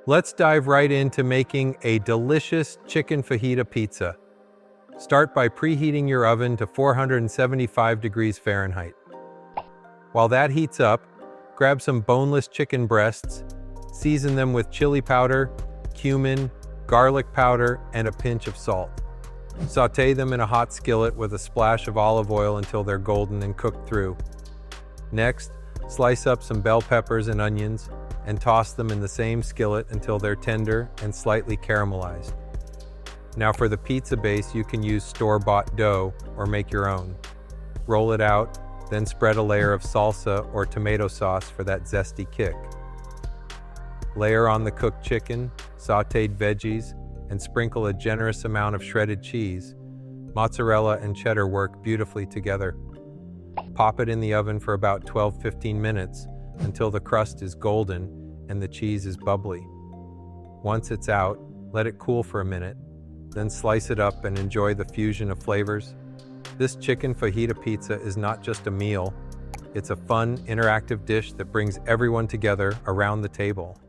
Let's dive right into making a delicious chicken fajita pizza. Start by preheating your oven to 475 degrees Fahrenheit. While that heats up, grab some boneless chicken breasts, season them with chili powder, cumin, garlic powder, and a pinch of salt. Sauté them in a hot skillet with a splash of olive oil until they're golden and cooked through. Next, slice up some bell peppers and onions and toss them in the same skillet until they're tender and slightly caramelized. Now for the pizza base, you can use store-bought dough or make your own. Roll it out, then spread a layer of salsa or tomato sauce for that zesty kick. Layer on the cooked chicken, sautéed veggies, and sprinkle a generous amount of shredded cheese. Mozzarella and cheddar work beautifully together. Pop it in the oven for about 12-15 minutes until the crust is golden and the cheese is bubbly. Once it's out, let it cool for a minute, then slice it up and enjoy the fusion of flavors. This chicken fajita pizza is not just a meal, it's a fun, interactive dish that brings everyone together around the table.